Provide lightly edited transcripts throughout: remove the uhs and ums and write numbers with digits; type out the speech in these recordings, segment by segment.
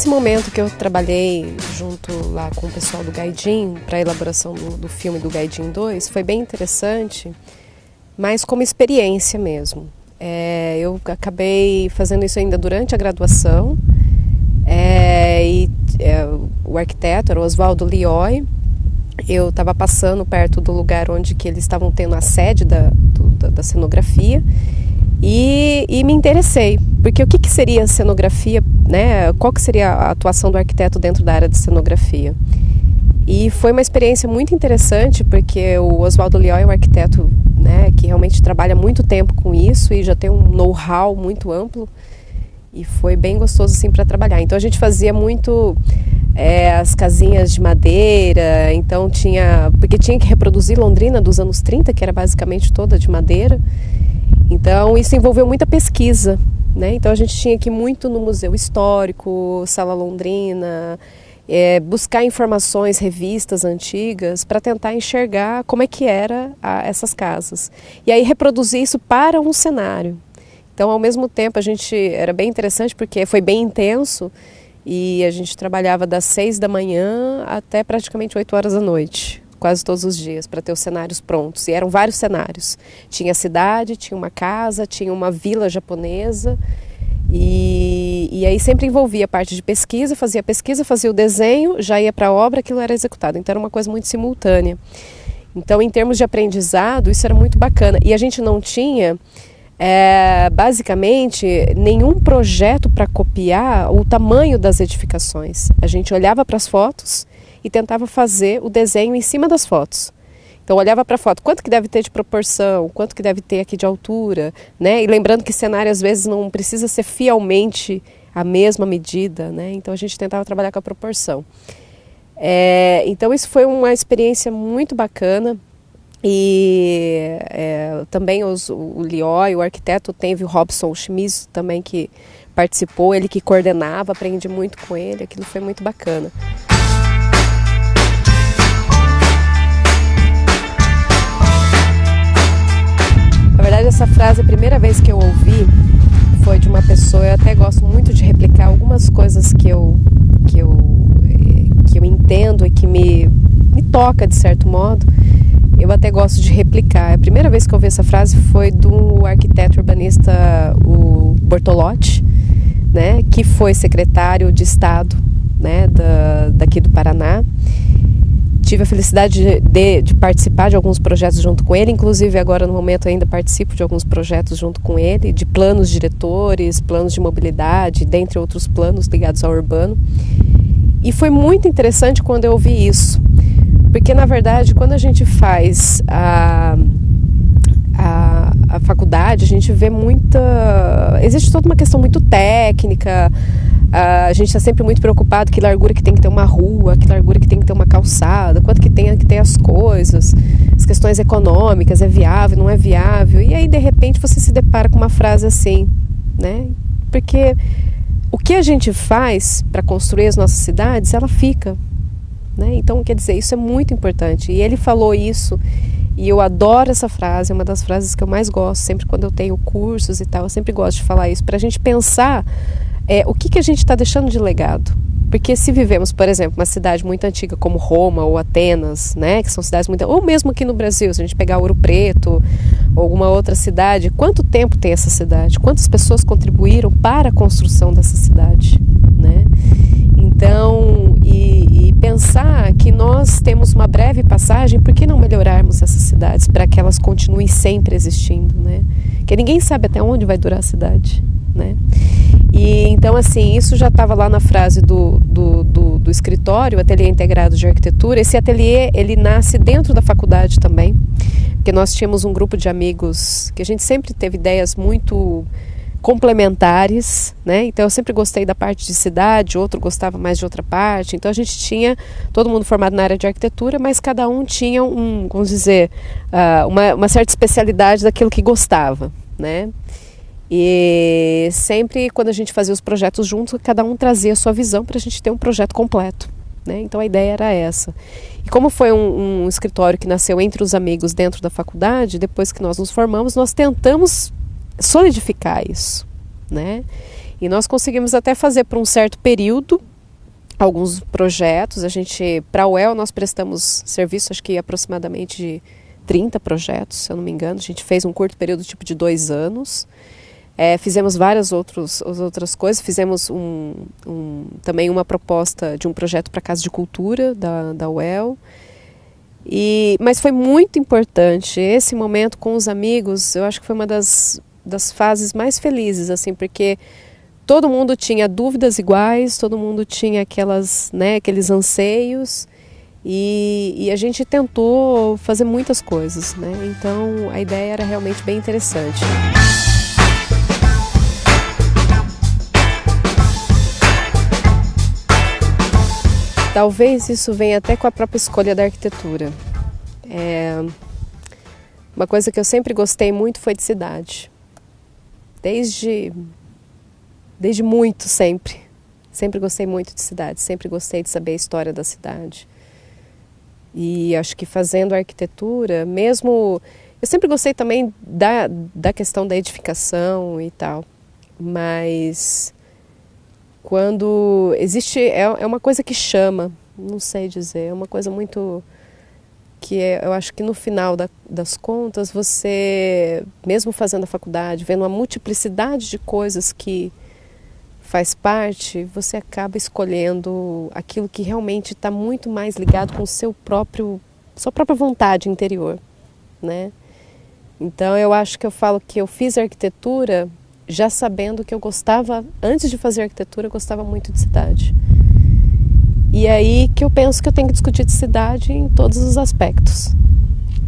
esse momento que eu trabalhei junto lá com o pessoal do Gaidin, para a elaboração do filme do Gaidin 2, foi bem interessante, mas como experiência mesmo. Eu acabei fazendo isso ainda durante a graduação, o arquiteto era o Oswaldo Lioy. Eu estava passando perto do lugar onde que eles estavam tendo a sede da cenografia e me interessei, porque o que seria cenografia, né? Qual que seria a atuação do arquiteto dentro da área de cenografia? E foi uma experiência muito interessante, porque o Oswaldo Lioy é um arquiteto, né, que realmente trabalha muito tempo com isso e já tem um know-how muito amplo, e foi bem gostoso assim para trabalhar. Então a gente fazia muito as casinhas de madeira, então porque tinha que reproduzir Londrina dos anos 30, que era basicamente toda de madeira. Então isso envolveu muita pesquisa, né? Então a gente tinha que ir muito no Museu Histórico, Sala Londrina, buscar informações, revistas antigas para tentar enxergar como é que era essas casas. E aí reproduzir isso para um cenário. Então ao mesmo tempo era bem interessante porque foi bem intenso e a gente trabalhava das 6 da manhã até praticamente 8 horas da noite. Quase todos os dias, para ter os cenários prontos. E eram vários cenários. Tinha a cidade, tinha uma casa, tinha uma vila japonesa. E aí sempre envolvia a parte de pesquisa, fazia o desenho, já ia para a obra, aquilo era executado. Então era uma coisa muito simultânea. Então em termos de aprendizado, isso era muito bacana. E a gente não tinha, basicamente, nenhum projeto para copiar o tamanho das edificações. A gente olhava para as fotos e tentava fazer o desenho em cima das fotos. Então olhava para a foto, quanto que deve ter de proporção, quanto que deve ter aqui de altura, né? E lembrando que cenário às vezes não precisa ser fielmente a mesma medida, né? Então a gente tentava trabalhar com a proporção. Então isso foi uma experiência muito bacana. E também o Lioy, o arquiteto, teve o Robson Schmidt também que participou, ele que coordenava, aprendi muito com ele, aquilo foi muito bacana. Na verdade, essa frase, a primeira vez que eu ouvi, foi de uma pessoa, eu até gosto muito de replicar algumas coisas que eu entendo e que me toca de certo modo, eu até gosto de replicar. A primeira vez que eu ouvi essa frase foi do arquiteto urbanista, o Bortolotti, né, que foi secretário de Estado, né, daqui do Paraná. Tive a felicidade de participar de alguns projetos junto com ele, inclusive agora no momento ainda participo de alguns projetos junto com ele, de planos diretores, planos de mobilidade, dentre outros planos ligados ao urbano. E foi muito interessante quando eu ouvi isso, porque na verdade quando a gente faz a faculdade, a gente vê existe toda uma questão muito técnica. A gente está sempre muito preocupado que largura que tem que ter uma rua, que largura que tem que ter uma calçada, quanto que tem que ter as coisas, as questões econômicas, é viável, não é viável. E aí de repente você se depara com uma frase assim, né? Porque o que a gente faz para construir as nossas cidades, ela fica, né? Então quer dizer, isso é muito importante. E ele falou isso. E eu adoro essa frase, é uma das frases que eu mais gosto, sempre quando eu tenho cursos e tal, eu sempre gosto de falar isso, para a gente pensar o que a gente está deixando de legado. Porque se vivemos, por exemplo, uma cidade muito antiga como Roma ou Atenas, né, que são cidades muito... Ou mesmo aqui no Brasil, se a gente pegar Ouro Preto ou alguma outra cidade, quanto tempo tem essa cidade? Quantas pessoas contribuíram para a construção dessa cidade, né? Então, e pensar que nós temos uma breve passagem, por que não melhorarmos essas cidades para que elas continuem sempre existindo, né? Porque ninguém sabe até onde vai durar a cidade, né? E então, assim, isso já estava lá na frase do escritório, Ateliê Integrado de Arquitetura. Esse ateliê, ele nasce dentro da faculdade também, porque nós tínhamos um grupo de amigos que a gente sempre teve ideias muito complementares, né? Então eu sempre gostei da parte de cidade, outro gostava mais de outra parte. Então a gente tinha todo mundo formado na área de arquitetura, mas cada um tinha vamos dizer, uma certa especialidade daquilo que gostava, né? E sempre quando a gente fazia os projetos juntos, cada um trazia a sua visão para a gente ter um projeto completo, né? Então a ideia era essa. E como foi um escritório que nasceu entre os amigos dentro da faculdade, depois que nós nos formamos, nós tentamos solidificar isso, né? E nós conseguimos até fazer por um certo período, alguns projetos. Para a UEL, nós prestamos serviço, acho que aproximadamente de 30 projetos, se eu não me engano. A gente fez um curto período, tipo de 2 anos. Fizemos várias outras coisas. Fizemos também uma proposta de um projeto para a Casa de Cultura da UEL. Mas foi muito importante esse momento com os amigos. Eu acho que foi uma das fases mais felizes, assim, porque todo mundo tinha dúvidas iguais, todo mundo tinha aqueles anseios, e a gente tentou fazer muitas coisas, né? Então a ideia era realmente bem interessante. Talvez isso venha até com a própria escolha da arquitetura. Uma coisa que eu sempre gostei muito foi de cidade. Desde muito, sempre. Sempre gostei muito de cidade, sempre gostei de saber a história da cidade. E acho que fazendo arquitetura, mesmo... Eu sempre gostei também da questão da edificação e tal, mas quando existe... É uma coisa que chama, não sei dizer, é uma coisa muito... eu acho que no final das contas, você, mesmo fazendo a faculdade, vendo uma multiplicidade de coisas que faz parte, você acaba escolhendo aquilo que realmente está muito mais ligado com sua própria vontade interior, né? Então eu acho que eu falo que eu fiz arquitetura já sabendo que eu gostava, antes de fazer arquitetura, eu gostava muito de cidade. E aí que eu penso que eu tenho que discutir de cidade em todos os aspectos.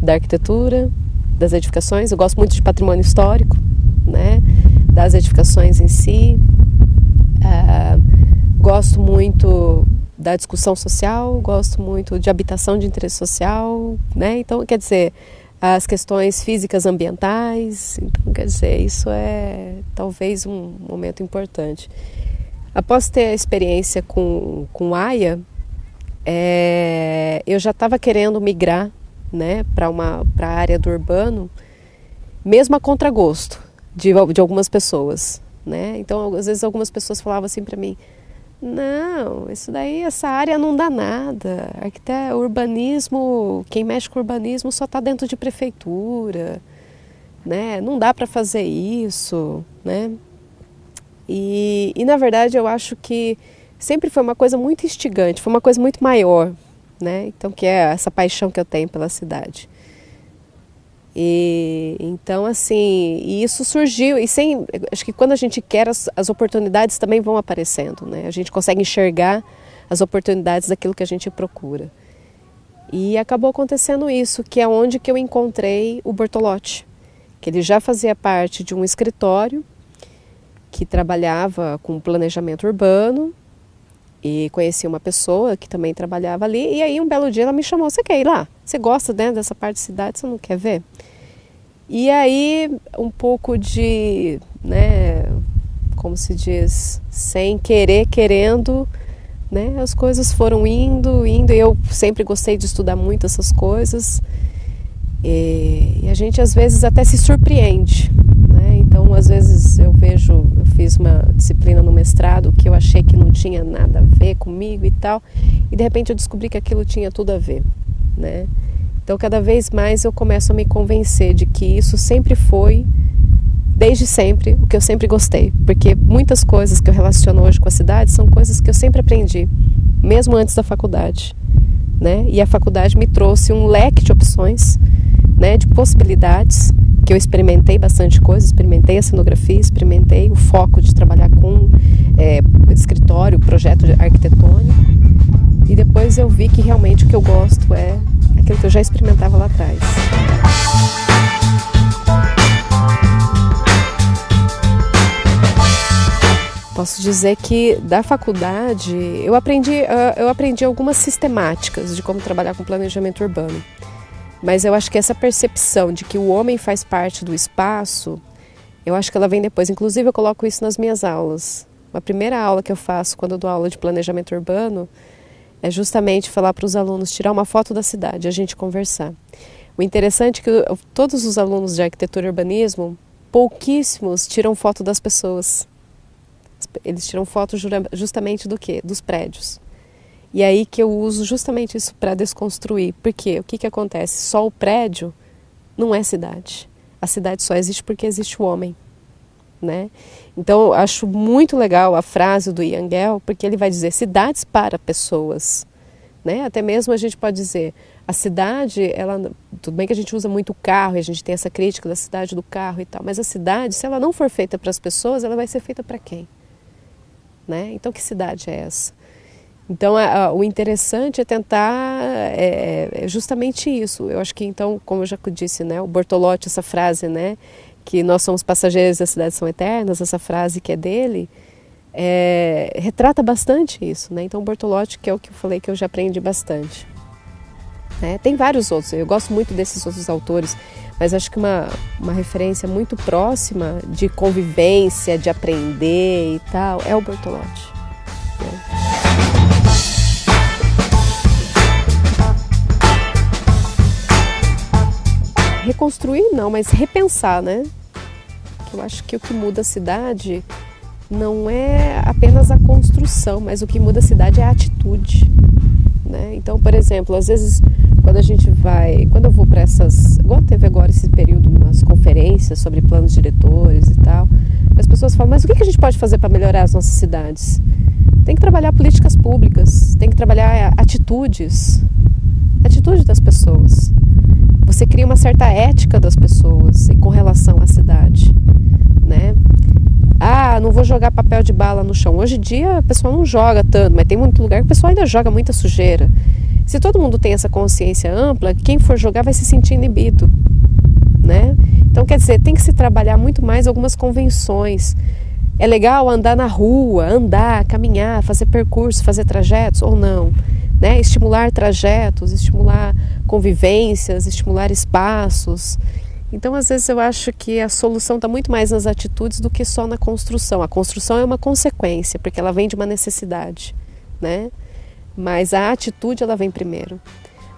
Da arquitetura, das edificações. Eu gosto muito de patrimônio histórico, né? Das edificações em si. Gosto muito da discussão social, gosto muito de habitação de interesse social, né? Então, quer dizer, as questões físicas ambientais. Então, quer dizer, isso é talvez um momento importante. Após ter a experiência com AIA, eu já estava querendo migrar, né, para a área do urbano, mesmo a contragosto de algumas pessoas, né? Então, às vezes, algumas pessoas falavam assim para mim: não, essa área não dá nada. Urbanismo, quem mexe com urbanismo só está dentro de prefeitura, né? Não dá para fazer isso, né? E na verdade eu acho que sempre foi uma coisa muito instigante, foi uma coisa muito maior, né? Então, que é essa paixão que eu tenho pela cidade. Então, assim, e isso surgiu, acho que quando a gente quer, as oportunidades também vão aparecendo, né? A gente consegue enxergar as oportunidades daquilo que a gente procura. E acabou acontecendo isso, que é onde que eu encontrei o Bortolotti, que ele já fazia parte de um escritório que trabalhava com planejamento urbano, e conheci uma pessoa que também trabalhava ali, e aí um belo dia ela me chamou: você quer ir lá? Você gosta, né, dessa parte de cidade, você não quer ver? E aí, um pouco de, né, como se diz, sem querer, querendo, né, as coisas foram indo, e eu sempre gostei de estudar muito essas coisas, e a gente às vezes até se surpreende, né? Então, às vezes eu fiz uma disciplina no mestrado que eu achei que não tinha nada a ver comigo e tal, e de repente eu descobri que aquilo tinha tudo a ver, né? Então, cada vez mais eu começo a me convencer de que isso sempre foi, desde sempre, o que eu sempre gostei, porque muitas coisas que eu relaciono hoje com a cidade são coisas que eu sempre aprendi, mesmo antes da faculdade, né? E a faculdade me trouxe um leque de opções, né, de possibilidades, que eu experimentei bastante coisa, experimentei a cenografia, experimentei o foco de trabalhar com escritório, projeto arquitetônico, e depois eu vi que realmente o que eu gosto é aquilo que eu já experimentava lá atrás. Posso dizer que da faculdade eu aprendi algumas sistemáticas de como trabalhar com planejamento urbano. Mas eu acho que essa percepção de que o homem faz parte do espaço, eu acho que ela vem depois. Inclusive eu coloco isso nas minhas aulas. A primeira aula que eu faço quando eu dou aula de planejamento urbano é justamente falar para os alunos tirar uma foto da cidade e a gente conversar. O interessante é que todos os alunos de arquitetura e urbanismo, pouquíssimos tiram foto das pessoas. Eles tiram foto justamente do quê? Dos prédios. E aí que eu uso justamente isso para desconstruir. Porque o que acontece? Só o prédio não é cidade. A cidade só existe porque existe o homem, né? Então, eu acho muito legal a frase do Ian Gell, porque ele vai dizer cidades para pessoas, né? Até mesmo a gente pode dizer, a cidade, ela, tudo bem que a gente usa muito o carro e a gente tem essa crítica da cidade do carro e tal, mas a cidade, se ela não for feita para as pessoas, ela vai ser feita para quem? Né? Então, que cidade é essa? Então, o interessante é tentar justamente isso. Eu acho que, então, como eu já disse, né, o Bortolotti, essa frase, né, que nós somos passageiros e as cidades são eternas, essa frase que é dele, retrata bastante isso, né? Então, o Bortolotti, que é o que eu falei que eu já aprendi bastante. Né? Tem vários outros, eu gosto muito desses outros autores, mas acho que uma referência muito próxima de convivência, de aprender e tal, é o Bortolotti. Né? Reconstruir não, mas repensar, né? Eu acho que o que muda a cidade não é apenas a construção, mas o que muda a cidade é a atitude, né? Então, por exemplo, às vezes quando eu vou para essas, igual teve agora esse período, umas conferências sobre planos diretores e tal, as pessoas falam, mas o que a gente pode fazer para melhorar as nossas cidades? Tem que trabalhar políticas públicas, tem que trabalhar atitude das pessoas. Você cria uma certa ética das pessoas com relação à cidade, né? Ah, não vou jogar papel de bala no chão. Hoje em dia a pessoa não joga tanto, mas tem muito lugar que o pessoal ainda joga muita sujeira. Se todo mundo tem essa consciência ampla, quem for jogar vai se sentir inibido, né? Então, quer dizer, tem que se trabalhar muito mais algumas convenções. É legal andar na rua, caminhar, fazer percursos, fazer trajetos ou não, né? Estimular trajetos, estimular convivências, estimular espaços. Então, às vezes eu acho que a solução está muito mais nas atitudes do que só na construção. A construção é uma consequência, porque ela vem de uma necessidade, né? Mas a atitude, ela vem primeiro.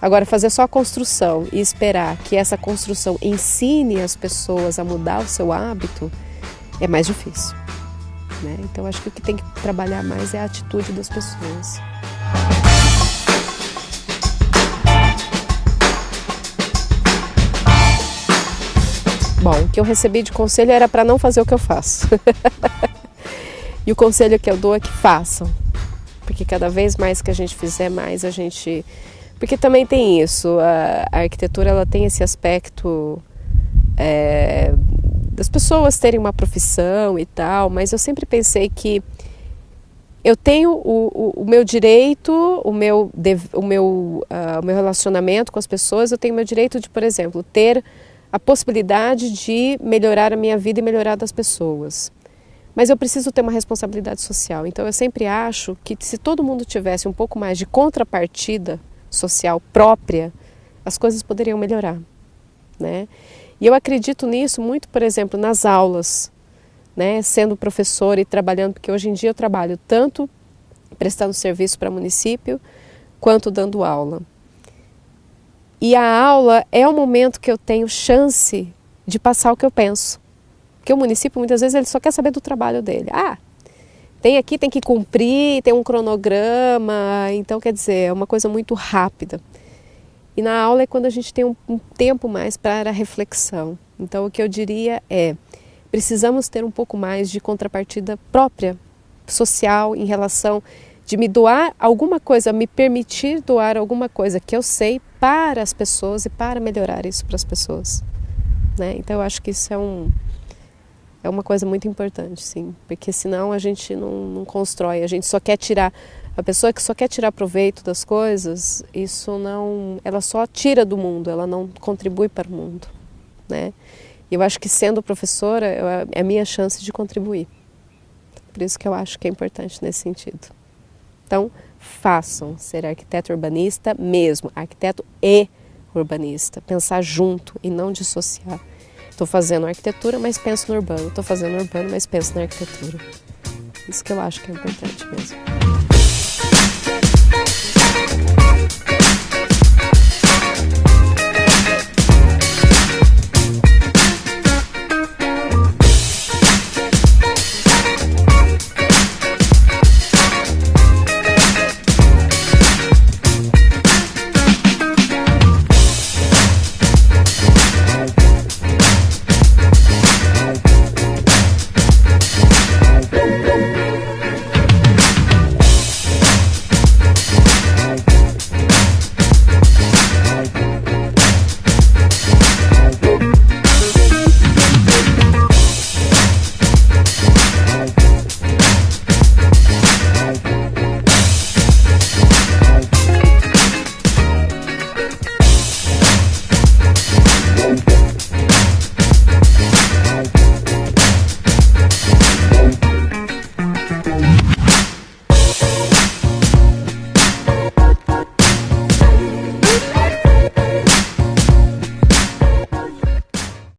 Agora, fazer só a construção e esperar que essa construção ensine as pessoas a mudar o seu hábito é mais difícil, né? Então, acho que o que tem que trabalhar mais é a atitude das pessoas. Bom, o que eu recebi de conselho era para não fazer o que eu faço. E o conselho que eu dou é que façam. Porque cada vez mais que a gente fizer, mais a gente... Porque também tem isso, a arquitetura ela tem esse aspecto das pessoas terem uma profissão e tal, mas eu sempre pensei que eu tenho o meu direito, o meu relacionamento com as pessoas, eu tenho o meu direito de, por exemplo, ter a possibilidade de melhorar a minha vida e melhorar a das pessoas. Mas eu preciso ter uma responsabilidade social. Então eu sempre acho que se todo mundo tivesse um pouco mais de contrapartida social própria, as coisas poderiam melhorar, né? E eu acredito nisso muito, por exemplo, nas aulas, né? Sendo professora e trabalhando, porque hoje em dia eu trabalho tanto prestando serviço para município, quanto dando aula. E a aula é o momento que eu tenho chance de passar o que eu penso. Porque o município, muitas vezes, ele só quer saber do trabalho dele. Ah, tem que cumprir, tem um cronograma, então, quer dizer, é uma coisa muito rápida. E na aula é quando a gente tem um tempo mais para a reflexão. Então, o que eu diria é, precisamos ter um pouco mais de contrapartida própria, social, em relação de me doar alguma coisa, me permitir doar alguma coisa que eu sei para as pessoas e para melhorar isso para as pessoas, né? Então eu acho que isso é uma coisa muito importante, sim, porque senão a gente não constrói, a gente só quer tirar, a pessoa que só quer tirar proveito das coisas, isso não, ela só tira do mundo, ela não contribui para o mundo, né? E eu acho que sendo professora é a minha chance de contribuir, por isso que eu acho que é importante nesse sentido. Então, façam ser arquiteto urbanista mesmo, arquiteto e urbanista, pensar junto e não dissociar. Estou fazendo arquitetura, mas penso no urbano, estou fazendo urbano, mas penso na arquitetura. Isso que eu acho que é importante mesmo.